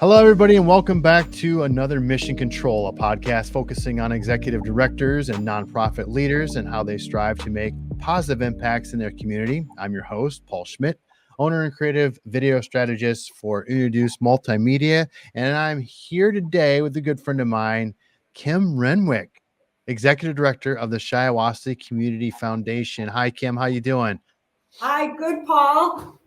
Hello, everybody, and welcome back to another Mission Control, a podcast focusing on executive directors and nonprofit leaders and how they strive to make positive impacts in their community. I'm your host, Paul Schmidt, owner and creative video strategist for UnoDeuce Multimedia, and I'm here today with a good friend of mine, Kim Renwick, executive director of the Shiawassee Community Foundation. Hi, Kim. How you doing? Hi, good, Paul.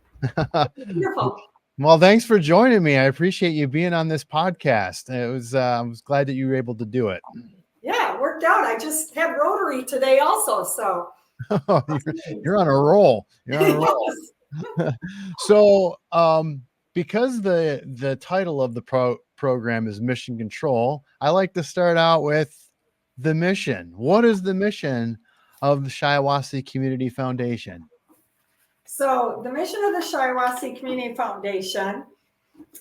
Wonderful. Well, thanks for joining me. I appreciate you being on this podcast. I was glad that you were able to do it. Yeah, it worked out. I just had Rotary today also, so. You're on a roll. You're on a roll. Yes. So, because the title of the program is Mission Control, I like to start out with the mission. What is the mission of the Shiawassee Community Foundation? So the mission of the Shiawassee Community Foundation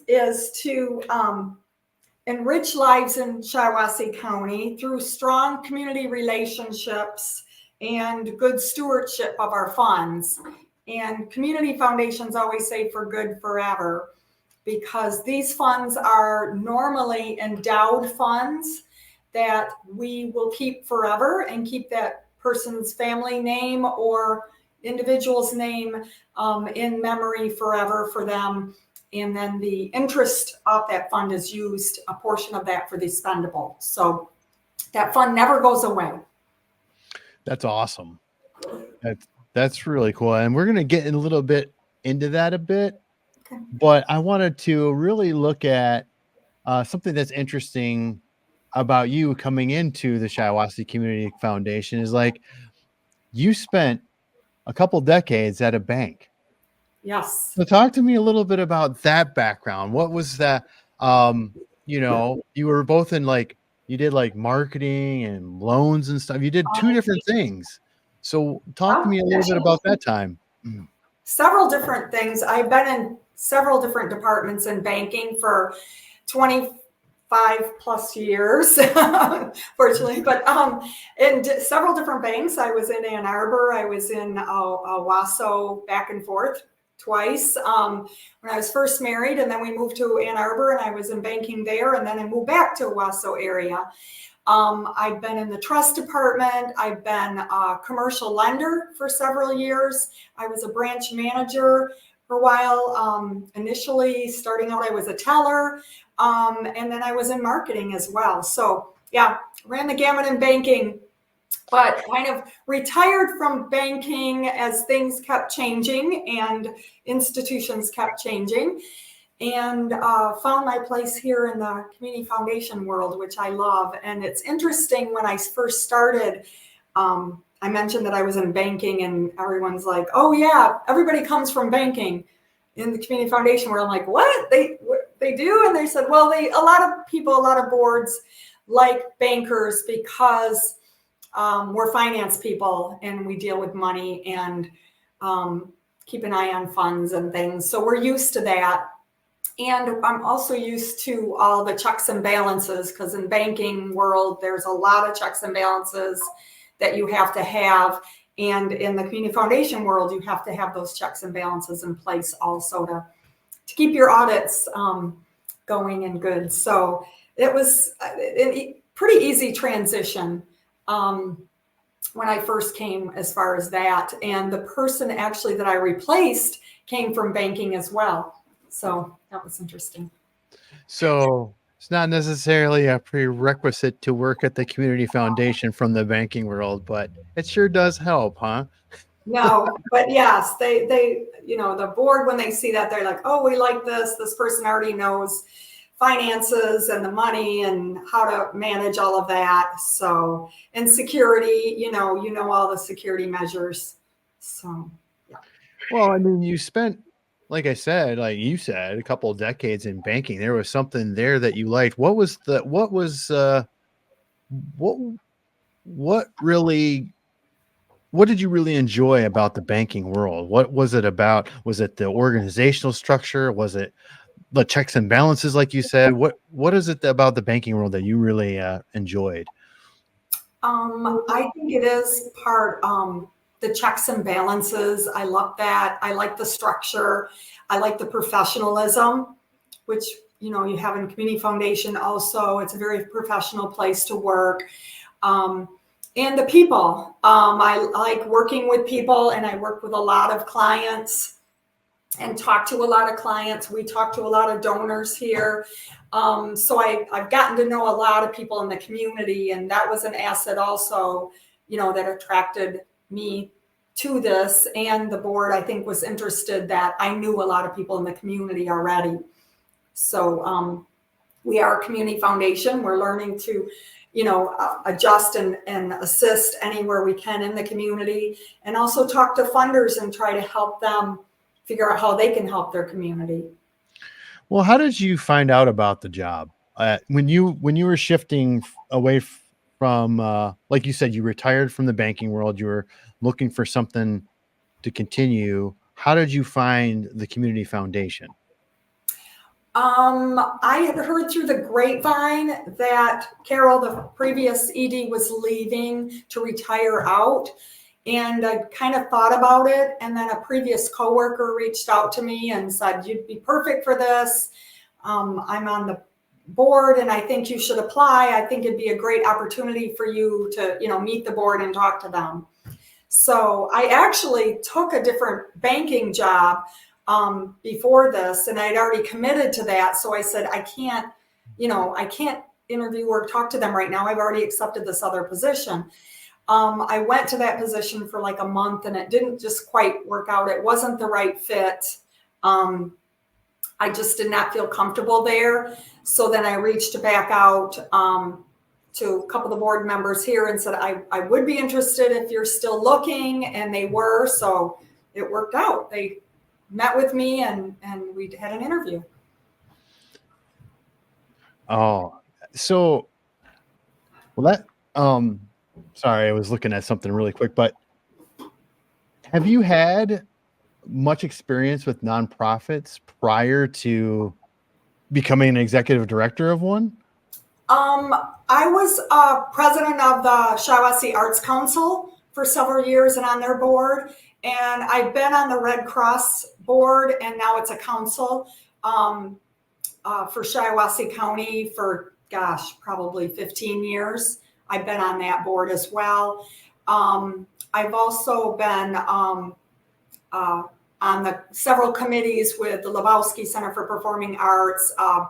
is to enrich lives in Shiawassee County through strong community relationships and good stewardship of our funds. And community foundations always say for good forever, because these funds are normally endowed funds that we will keep forever and keep that person's family name or individual's name in memory forever for them. And then the interest of that fund is used, a portion of that, for the expendable. So that fund never goes away. That's awesome. That's really cool. And we're going to get a little bit into that a bit. Okay. But I wanted to really look at something that's interesting about you coming into the Shiawassee Community Foundation is like you spent a couple decades at a bank. Yes. So talk to me a little bit about that background. What was that? You were both in you did marketing and loans and stuff. You did two different things. So talk to me a little bit about that time. Several different things. I've been in several different departments in banking for 25 plus years, fortunately, but in several different banks. I was in Ann Arbor. I was in Wausau, back and forth twice when I was first married, and then we moved to Ann Arbor and I was in banking there, and then I moved back to Wausau area. I've been in the trust department. I've been a commercial lender for several years. I was a branch manager for a while. Initially starting out, I was a teller, and then I was in marketing as well. So yeah, ran the gamut in banking, but kind of retired from banking as things kept changing and institutions kept changing, and found my place here in the community foundation world, which I love. And it's interesting, when I first started, I mentioned that I was in banking, and everyone's like, oh yeah, everybody comes from banking in the community foundation, where I'm like, what they do? And they said, well, a lot of boards like bankers because we're finance people and we deal with money and keep an eye on funds and things. So we're used to that. And I'm also used to all the checks and balances, because in banking world, there's a lot of checks and balances that you have to have. And in the community foundation world, you have to have those checks and balances in place also to keep your audits going and good. So it was a pretty easy transition when I first came, as far as that. And the person actually that I replaced came from banking as well. So that was interesting. So it's not necessarily a prerequisite to work at the community foundation from the banking world, but it sure does help, huh? No, but yes, they, the board, when they see that, they're like, oh, we like this person already knows finances and the money and how to manage all of that. So, and security, you know all the security measures. So, yeah. Well, I mean, you spent, like I said, like you said, a couple of decades in banking. There was something there that you liked. What did you really enjoy about the banking world? What was it about? Was it the organizational structure? Was it the checks and balances, like you said? What is it about the banking world that you really enjoyed? I think it is part the checks and balances. I love that. I like the structure. I like the professionalism, which you have in Community Foundation also. It's a very professional place to work. And the people. I like working with people, and I work with a lot of clients and talk to a lot of clients. We talk to a lot of donors here. So I've gotten to know a lot of people in the community, and that was an asset also, that attracted me to this. And the board, I think, was interested that I knew a lot of people in the community already. So we are a community foundation. We're learning to adjust and assist anywhere we can in the community, and also talk to funders and try to help them figure out how they can help their community. Well, how did you find out about the job? When you were shifting away from, like you said, you retired from the banking world, you were looking for something to continue. How did you find the community foundation? I had heard through the grapevine that Carol, the previous ED, was leaving to retire out. And I kind of thought about it. And then a previous coworker reached out to me and said, "You'd be perfect for this. I'm on the board and I think you should apply. I think it'd be a great opportunity for you to, meet the board and talk to them." So I actually took a different banking job before this, and I'd already committed to that. So I said, I can't interview or talk to them right now. I've already accepted this other position. I went to that position for like a month, and it didn't just quite work out. It wasn't the right fit. I just did not feel comfortable there. So then I reached back out to a couple of the board members here and said, I would be interested if you're still looking. And they were, so it worked out. They met with me and we had an interview. Oh, so, well, that, sorry, I was looking at something really quick, but have you had much experience with nonprofits prior to becoming an executive director of one? I was president of the Shiawassee Arts Council for several years and on their board. And I've been on the Red Cross board, and now it's a council for Shiawassee County for, probably 15 years. I've been on that board as well. I've also been on the several committees with the Lebowski Center for Performing Arts, a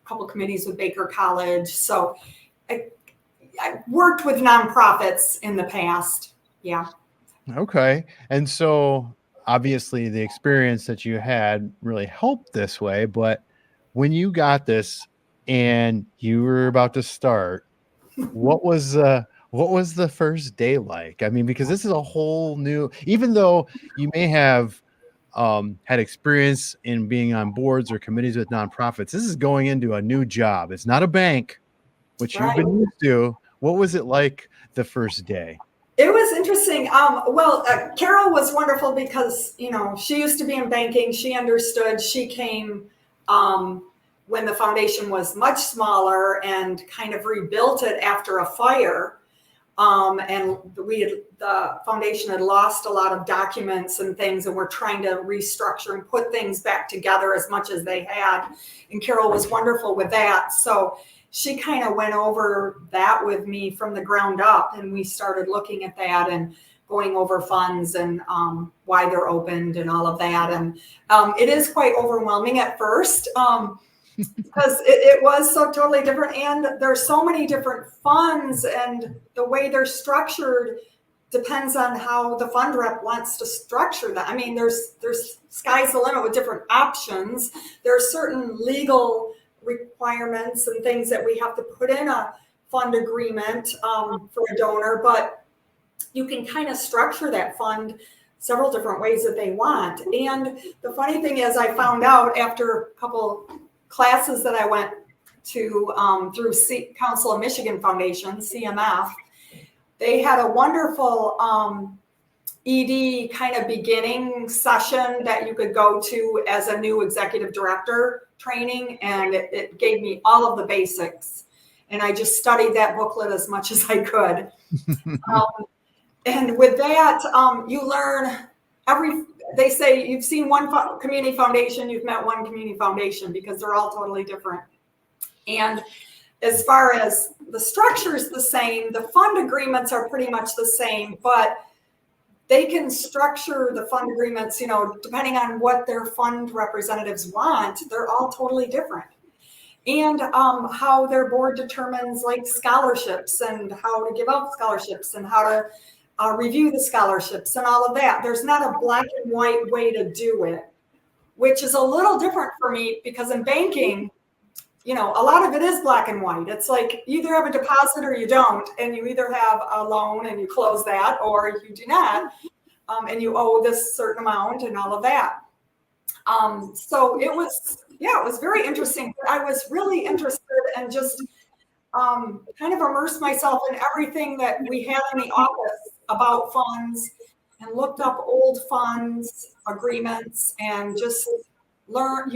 couple committees with Baker College. So I worked with nonprofits in the past. Yeah. Okay. And so obviously the experience that you had really helped this way, but when you got this and you were about to start, what was the first day like? I mean, because this is a whole new, even though you may have had experience in being on boards or committees with nonprofits, this is going into a new job. It's not a bank, which you've been used to. What was it like the first day? It was interesting. Carol was wonderful because, she used to be in banking. She understood. She came when the foundation was much smaller and kind of rebuilt it after a fire. And the foundation had lost a lot of documents and things, and we're trying to restructure and put things back together as much as they had. And Carol was wonderful with that. So she kind of went over that with me from the ground up, and we started looking at that and going over funds and why they're opened and all of that. And it is quite overwhelming at first because it was so totally different. And there's so many different funds, and the way they're structured depends on how the fund rep wants to structure that. I mean, there's sky's the limit with different options. There are certain legal requirements and things that we have to put in a fund agreement for a donor, but you can kind of structure that fund several different ways that they want. And the funny thing is, I found out after a couple classes that I went to through Council of Michigan Foundation, CMF, they had a wonderful ED kind of beginning session that you could go to as a new executive director training, and it gave me all of the basics, and I just studied that booklet as much as I could. And with that, you learn they say you've seen one community foundation, you've met one community foundation, because they're all totally different. And as far as the structure is the same, the fund agreements are pretty much the same, but they can structure the fund agreements, depending on what their fund representatives want. They're all totally different. And how their board determines like scholarships and how to give out scholarships and how to review the scholarships and all of that. There's not a black and white way to do it, which is a little different for me, because in banking, a lot of it is black and white. It's like you either have a deposit or you don't, and you either have a loan and you close that, or you do not, and you owe this certain amount and all of that. So it was very interesting. I was really interested in just kind of immerse myself in everything that we had in the office about funds, and looked up old funds agreements, and just learn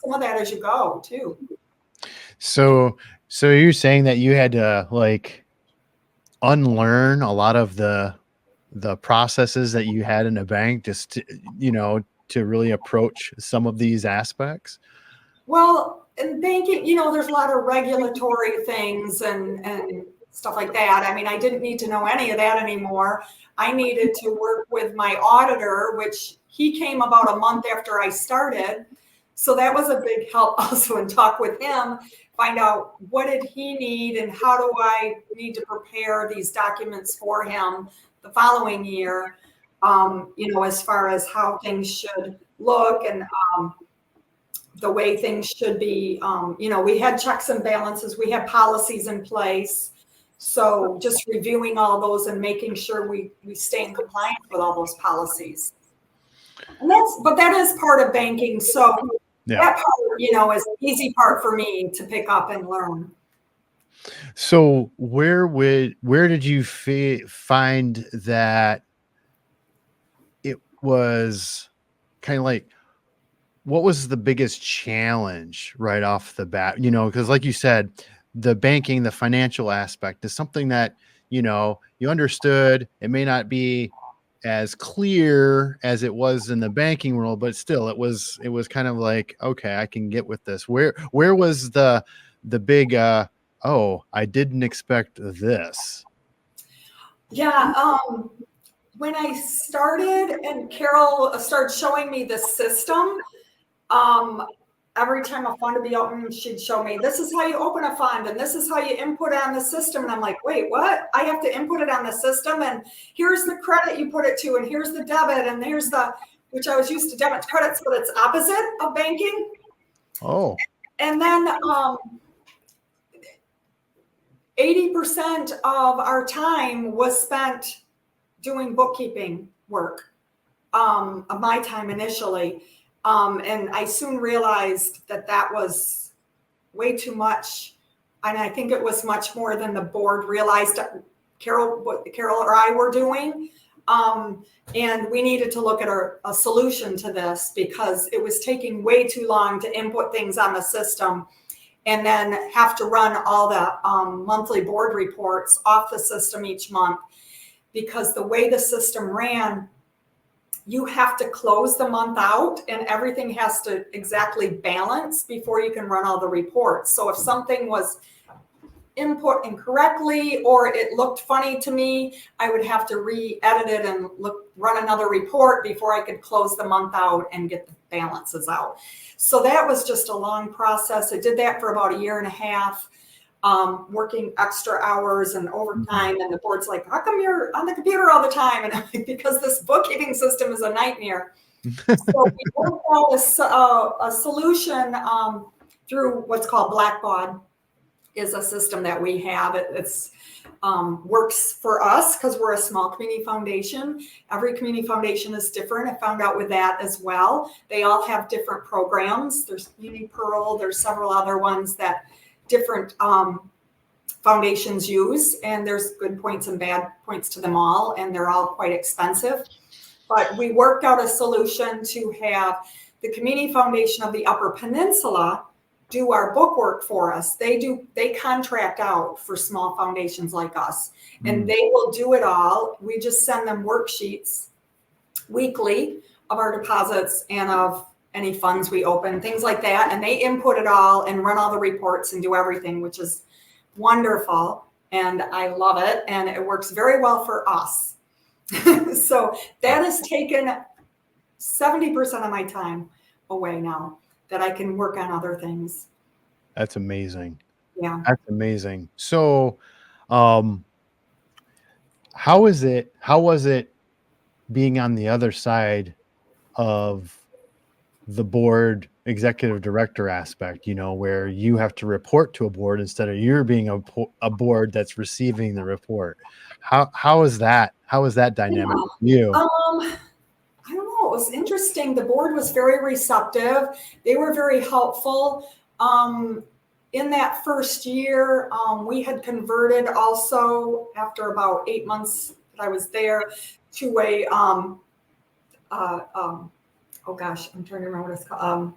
some of that as you go too. So you're saying that you had to like unlearn a lot of the processes that you had in a bank, just to really approach some of these aspects? Well, in banking, there's a lot of regulatory things and stuff like that. I mean, I didn't need to know any of that anymore. I needed to work with my auditor, which he came about a month after I started. So that was a big help also, and talk with him, find out what did he need and how do I need to prepare these documents for him the following year, as far as how things should look and the way things should be. We had checks and balances, we had policies in place. So just reviewing all those and making sure we stay in compliance with all those policies. And that is part of banking. So that part, is the easy part for me to pick up and learn. So where did you find that it was kind of like, what was the biggest challenge right off the bat? Because like you said, the banking, the financial aspect is something that, you understood. It may not be as clear as it was in the banking world, but still it was kind of like, okay, I can get with this. Where was the big, oh, I didn't expect this? Yeah. When I started and Carol started showing me the system, every time a fund would be open, she'd show me, this is how you open a fund and this is how you input on the system. And I'm like, wait, what? I have to input it on the system, and here's the credit you put it to, and here's the debit, and here's which I was used to debit credits, but it's opposite of banking. Oh. And then 80% of our time was spent doing bookkeeping work, of my time initially. And I soon realized that was way too much. And I think it was much more than the board realized Carol or I were doing. And we needed to look at a solution to this, because it was taking way too long to input things on the system and then have to run all the monthly board reports off the system each month. Because the way the system ran, you have to close the month out and everything has to exactly balance before you can run all the reports. So if something was input incorrectly or it looked funny to me, I would have to re-edit it and run another report before I could close the month out and get the balances out. So that was just a long process. I did that for about 1.5 years. Working extra hours and overtime, and the board's like, how come you're on the computer all the time? And I'm like, because this bookkeeping system is a nightmare. So we worked out a solution through what's called Blackbaud, is a system that we have. It's works for us because we're a small community foundation. Every community foundation is different. I found out with that as well. They all have different programs. There's Community Pearl. There's several other ones that different foundations use, and there's good points and bad points to them all, and they're all quite expensive. But we worked out a solution to have the Community Foundation of the Upper Peninsula do our book work for us. They contract out for small foundations like us, and they will do it all. We just send them worksheets weekly of our deposits and of any funds we open, things like that. And they input it all and run all the reports and do everything, which is wonderful. And I love it. And it works very well for us. So that has taken 70% of my time away now that I can work on other things. That's amazing. Yeah. That's amazing. So, how was it being on the other side of the board executive director aspect, where you have to report to a board instead of you're being a board that's receiving the report? How is that? How is that dynamic with you? I don't know. It was interesting. The board was very receptive. They were very helpful. In that first year, we had converted also after about 8 months that I was there to a, oh gosh, I'm trying to remember what it's called,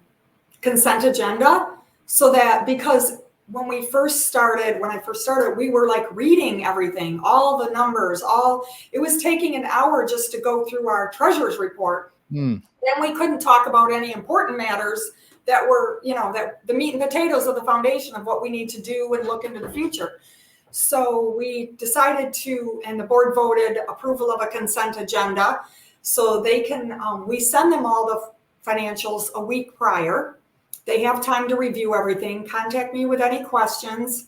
consent agenda. So that, because when I first started, we were like reading everything, all the numbers, it was taking an hour just to go through our treasurer's report. Then we couldn't talk about any important matters that were, that the meat and potatoes of the foundation of what we need to do and look into the future. So we decided and the board voted approval of a consent agenda. So they can, we send them all the financials a week prior. They have time to review everything, contact me with any questions,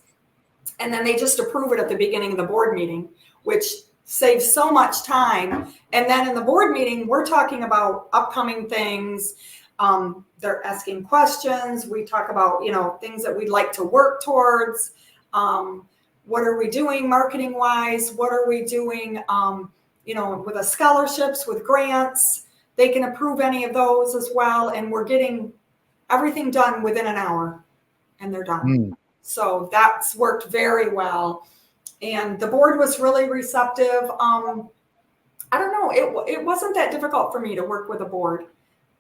and then they just approve it at the beginning of the board meeting, which saves so much time. And then in the board meeting, we're talking about upcoming things. They're asking questions. We talk about, things that we'd like to work towards. What are we doing marketing wise? What are we doing, with the scholarships, with grants? They can approve any of those as well. And we're getting everything done within an hour and they're done. So that's worked very well. And the board was really receptive. I don't know. It wasn't that difficult for me to work with a board.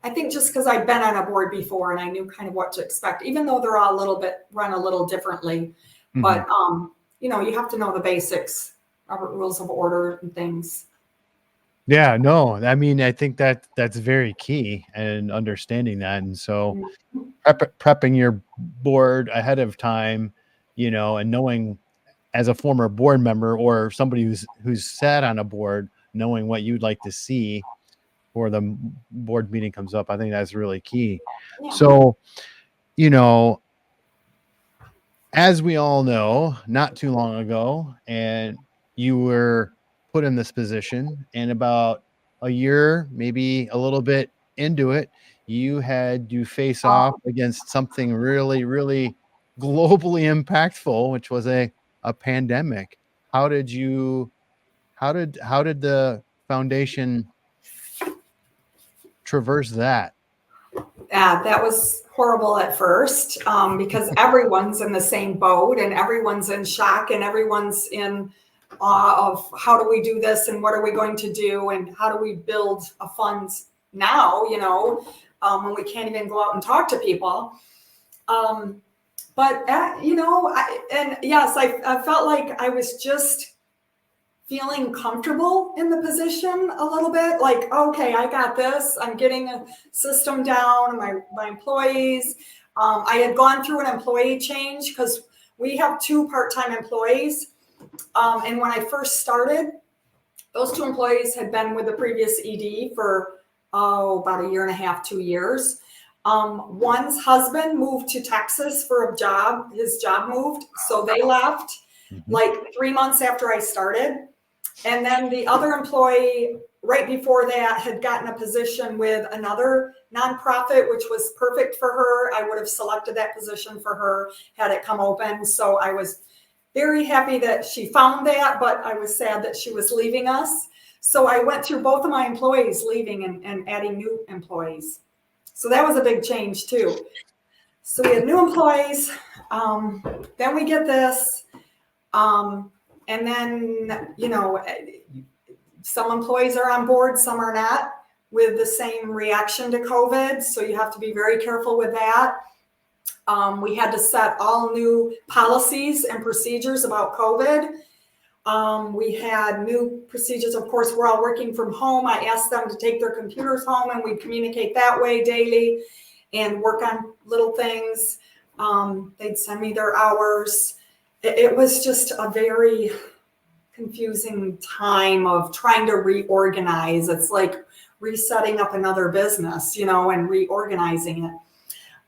I think just because I'd been on a board before and I knew kind of what to expect, even though they're all run a little differently. But, you have to know the basics, Robert Rules of Order and things. Yeah, no, I mean, I think that's very key and understanding that. And so prepping your board ahead of time, and knowing as a former board member or somebody who's sat on a board, knowing what you'd like to see before the board meeting comes up, I think that's really key. Yeah. So, as we all know, not too long ago, and you were put in this position, and about a year, maybe a little bit into it, you had to face off against something really, really globally impactful, which was a pandemic. How did the foundation traverse that? That was horrible at first, because everyone's in the same boat and everyone's in shock and everyone's in awe of how do we do this and what are we going to do and how do we build a fund now, when we can't even go out and talk to people. But I felt like I was just feeling comfortable in the position a little bit, like, okay, I got this. I'm getting a system down, my employees. I had gone through an employee change because we have 2 part-time employees. And when I first started, those 2 employees had been with the previous ED for, about 1.5 years, 2 years. One's husband moved to Texas for a job. His job moved, so they left like 3 months after I started. And then the other employee right before that had gotten a position with another nonprofit, which was perfect for her. I would have selected that position for her had it come open. So I was very happy that she found that, but I was sad that she was leaving us. So I went through both of my employees leaving and adding new employees. So that was a big change too. So we had new employees. Then we get this. And then, some employees are on board, some are not, with the same reaction to COVID. So you have to be very careful with that. We had to set all new policies and procedures about COVID. We had new procedures. Of course, we're all working from home. I asked them to take their computers home, and we communicate that way daily and work on little things. They'd send me their hours. It was just a very confusing time of trying to reorganize. It's like resetting up another business, and reorganizing it.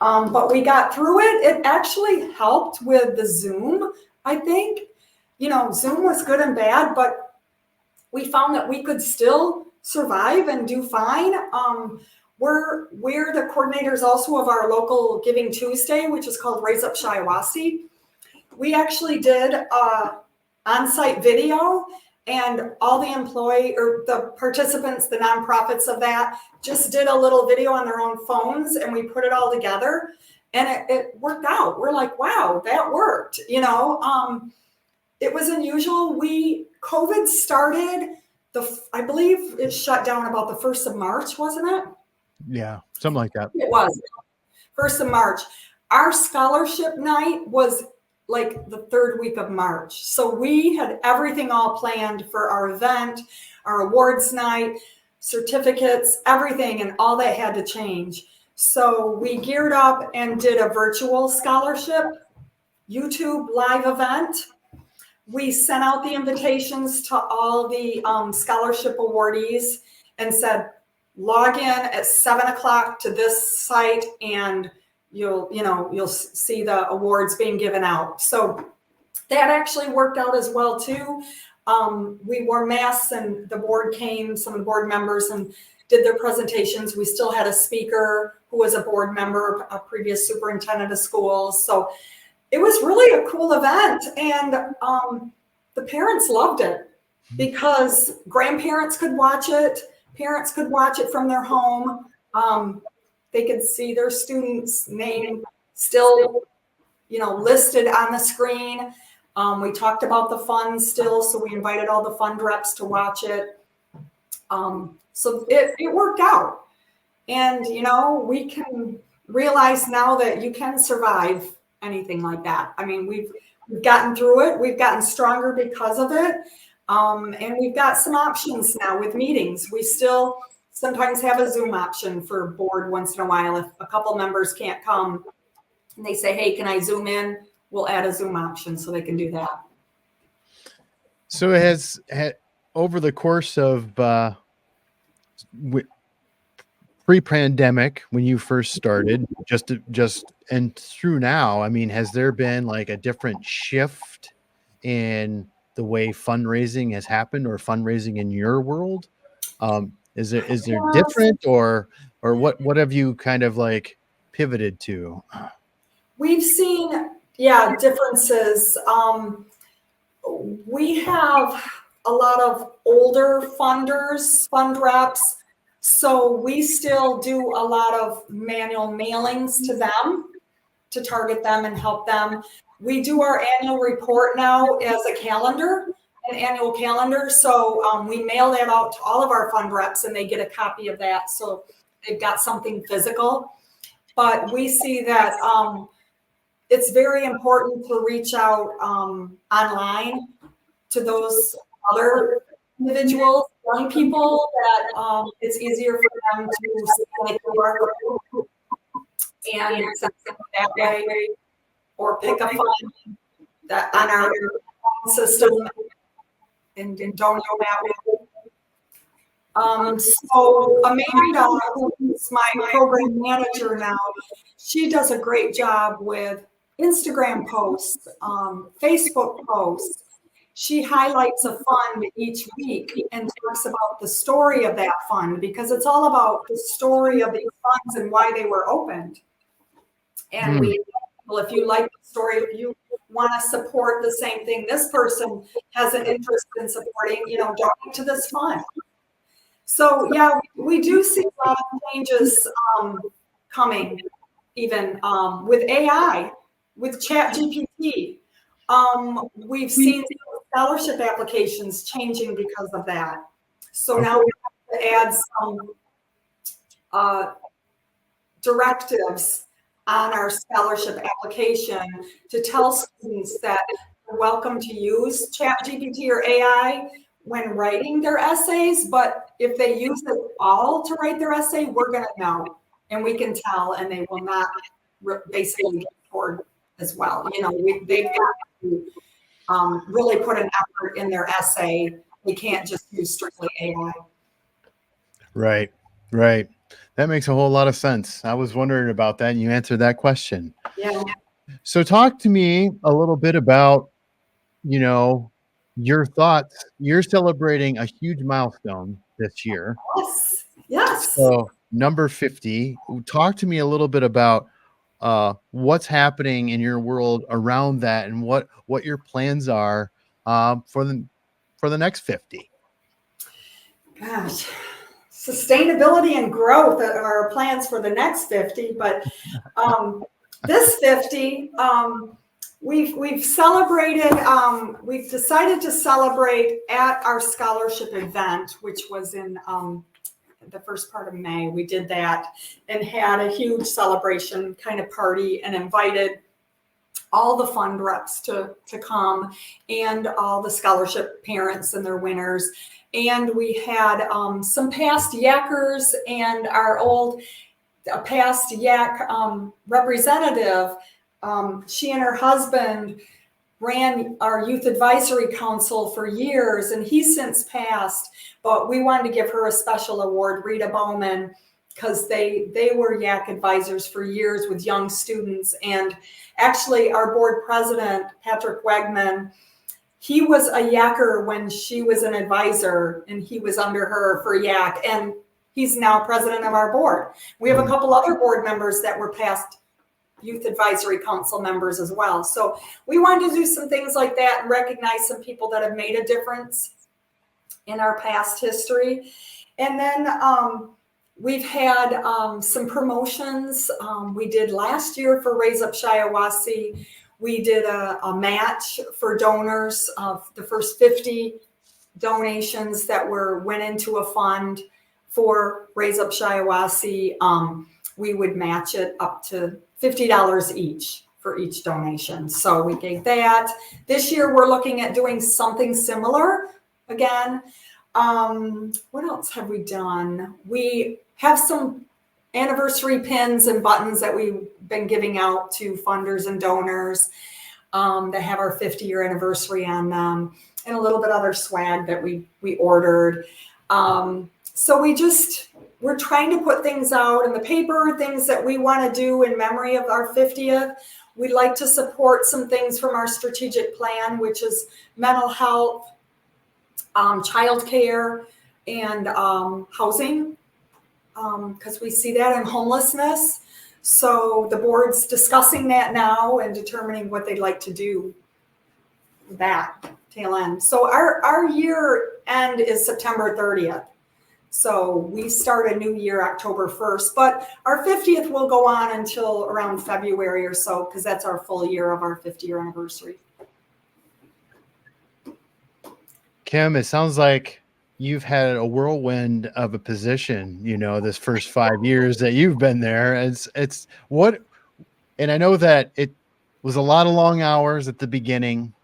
But we got through it. It actually helped with the Zoom, I think. Zoom was good and bad, but we found that we could still survive and do fine. We're the coordinators also of our local Giving Tuesday, which is called Raise Up Shiawassee. We actually did on-site video, and all the participants, the nonprofits of that, just did a little video on their own phones, and we put it all together, and it worked out. We're like, wow, that worked. It was unusual. COVID started, I believe it shut down about the 1st of March, wasn't it? Yeah, something like that. It was 1st of March. Our scholarship night was like the 3rd week of March. So we had everything all planned for our event, our awards night, certificates, everything, and all that had to change. So we geared up and did a virtual scholarship YouTube live event. We sent out the invitations to all the scholarship awardees and said, log in at 7:00 to this site, and you'll see the awards being given out. So that actually worked out as well too. We wore masks, and the board came, some of the board members, and did their presentations. We still had a speaker who was a board member, a previous superintendent of schools. So it was really a cool event, and the parents loved it because grandparents could watch it, parents could watch it from their home. They could see their students' name still, listed on the screen. We talked about the fund still, so we invited all the fund reps to watch it. So it worked out, and we can realize now that you can survive anything like that. I mean, we've gotten through it. We've gotten stronger because of it. And we've got some options now with meetings. We still sometimes have a Zoom option for board once in a while. If a couple members can't come and they say, hey, can I Zoom in? We'll add a Zoom option so they can do that. So it has over the course of pre-pandemic, when you first started, just and through now, I mean, has there been like a different shift in the way fundraising has happened, or fundraising in your world? Is there different, or what have you kind of like pivoted to? We've seen, differences. We have a lot of older funders, fund reps. So we still do a lot of manual mailings to them to target them and help them. We do our annual report now as an annual calendar. So we mail that out to all of our fund reps, and they get a copy of that. So they've got something physical. But we see that it's very important to reach out online to those other individuals, young people, that it's easier for them to see the and send them that way, or pick a fund that on our system and donate that way. So Amanda, who's my program manager now, she does a great job with Instagram posts, Facebook posts. She highlights a fund each week and talks about the story of that fund, because it's all about the story of these funds and why they were opened. And if you like the story, if you want to support the same thing this person has an interest in supporting, donate to this fund. So we do see a lot of changes coming, even with AI, with ChatGPT. We've seen scholarship applications changing because of that. So now we have to add some directives on our scholarship application to tell students that welcome to use ChatGPT or AI when writing their essays, but if they use it all to write their essay, we're going to know, and we can tell, and they will not basically get scored as well. They've got to really put an effort in their essay. They can't just use strictly AI. Right. Right. That makes a whole lot of sense. I was wondering about that, and you answered that question. Yeah. So talk to me a little bit about, your thoughts. You're celebrating a huge milestone this year. Yes. Yes. So number 50, talk to me a little bit about what's happening in your world around that, and what your plans are for the next 50. Gosh, sustainability and growth are our plans for the next 50, but this 50, we've celebrated, we've decided to celebrate at our scholarship event, which was in the first part of May. We did that and had a huge celebration kind of party and invited all the fund reps to come, and all the scholarship parents and their winners. And we had some past Yackers and our old past Yak representative. She and her husband ran our youth advisory council for years, and he's since passed, but we wanted to give her a special award, Rita Bowman, because they were Yak advisors for years with young students. And actually our board president, Patrick Wegman, he was a Yacker when she was an advisor, and he was under her for Yak, and he's now president of our board. We have a couple other board members that were past youth advisory council members as well. So we wanted to do some things like that and recognize some people that have made a difference in our past history. And then we've had some promotions. We did last year for Raise Up Shiawassee. We did a match for donors of the first 50 donations that went into a fund for Raise Up Shiawassee. We would match it up to $50 each for each donation. So we gave that. This year we're looking at doing something similar again. What else have we done? We have some anniversary pins and buttons that we've been giving out to funders and donors that have our 50-year anniversary on them, and a little bit other swag that we ordered. So we're trying to put things out in the paper, things that we want to do in memory of our 50th. We'd like to support some things from our strategic plan, which is mental health, childcare, and housing, because we see that in homelessness. So the board's discussing that now and determining what they'd like to do with that tail end. So our year end is September 30th. So we start a new year October 1st, but our 50th will go on until around February or so, because that's our full year of our 50-year anniversary. Kim, it sounds like you've had a whirlwind of a position, this first 5 years that you've been there. It's what, and I know that it was a lot of long hours at the beginning.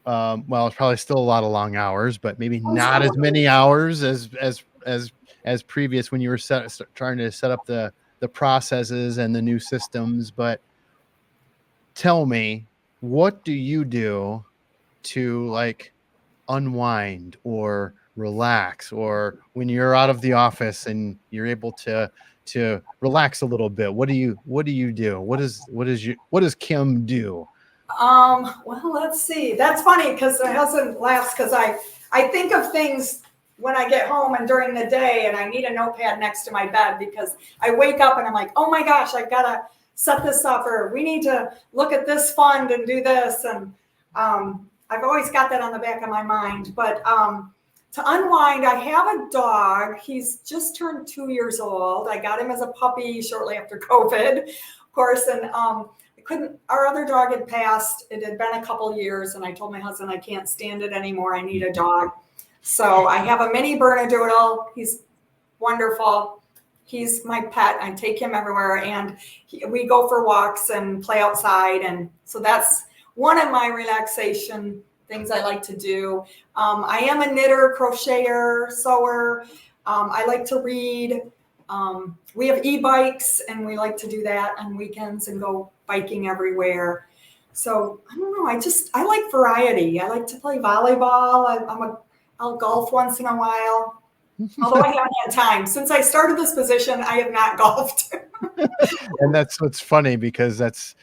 Well, it's probably still a lot of long hours, but maybe not as many hours as previous when you were trying to set up the processes and the new systems. But tell me, what do you do to unwind or relax, or when you're out of the office and you're able to relax a little bit? What do you do? What does Kim do? Well, let's see. That's funny, because my husband laughs, because I think of things when I get home and during the day, and I need a notepad next to my bed, because I wake up and I'm like, oh my gosh, I've got to set this up, or we need to look at this fund and do this. And I've always got that on the back of my mind. But to unwind, I have a dog. He's just turned 2 years old. I got him as a puppy shortly after COVID, of course. And our other dog had passed. It had been a couple years, and I told my husband I can't stand it anymore. I need a dog. So I have a mini Bernedoodle. He's wonderful. He's my pet. I take him everywhere, and we go for walks and play outside. And so that's one of my relaxation things I like to do. I am a knitter, crocheter, sewer. I like to read. We have e-bikes, and we like to do that on weekends and go biking everywhere. So I don't know. I like variety. I like to play volleyball. I'll golf once in a while. Although I haven't had time. Since I started this position, I have not golfed. And that's what's funny, because that's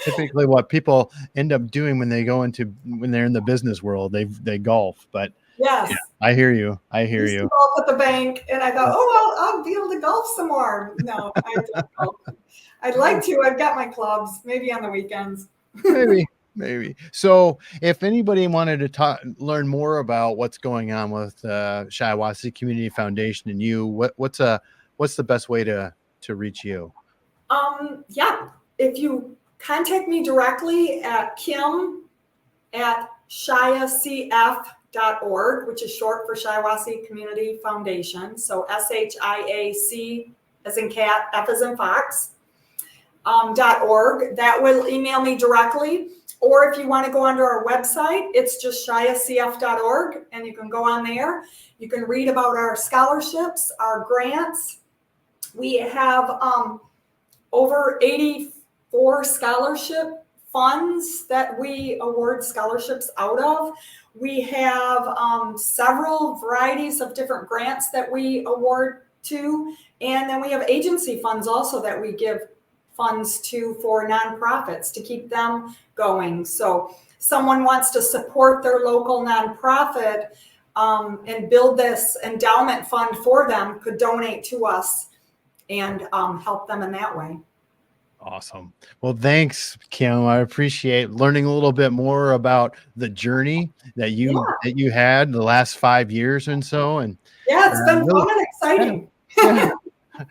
typically what people end up doing when they're in the business world. They golf. But Yes. yeah, I hear you. I used to golf at the bank, and I thought, oh, well, I'll be able to golf some more. No, I don't golf. I'd like to. I've got my clubs, maybe on the weekends. Maybe. So if anybody wanted to learn more about what's going on with Shiawassee Community Foundation and you, what's the best way to reach you? Yeah, if you contact me directly at Kim@shiacf.org, which is short for Shiawassee Community Foundation. So SHIAC as in cat, F as in fox, .org. That will email me directly. Or if you want to go onto our website, it's just shiacf.org, and you can go on there. You can read about our scholarships, our grants. We have over 84 scholarship funds that we award scholarships out of. We have several varieties of different grants that we award to. And then we have agency funds also that we give funds to for nonprofits to keep them going. So someone wants to support their local nonprofit and build this endowment fund for them, could donate to us and help them in that way. Awesome. Well, thanks, Kim. I appreciate learning a little bit more about the journey that you had the last 5 years and so. And yeah, it's been fun and exciting. Yeah.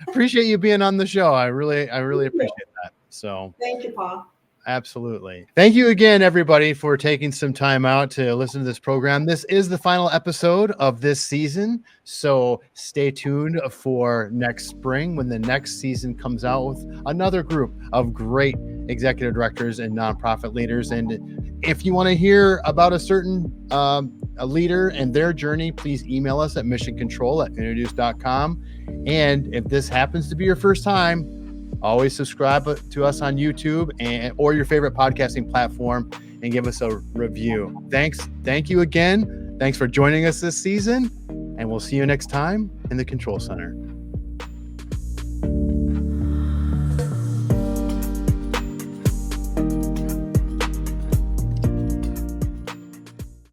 Appreciate you being on the show. I really appreciate that. So thank you, Paul. Absolutely. Thank you again, everybody, for taking some time out to listen to this program. This is the final episode of this season, so stay tuned for next spring when the next season comes out with another group of great executive directors and nonprofit leaders. And if you want to hear about a certain a leader and their journey, please email us at missioncontrol@UnoDeuce.com. And if this happens to be your first time, always subscribe to us on YouTube or your favorite podcasting platform and give us a review. Thank you again. Thanks for joining us this season, and we'll see you next time in the Control Center.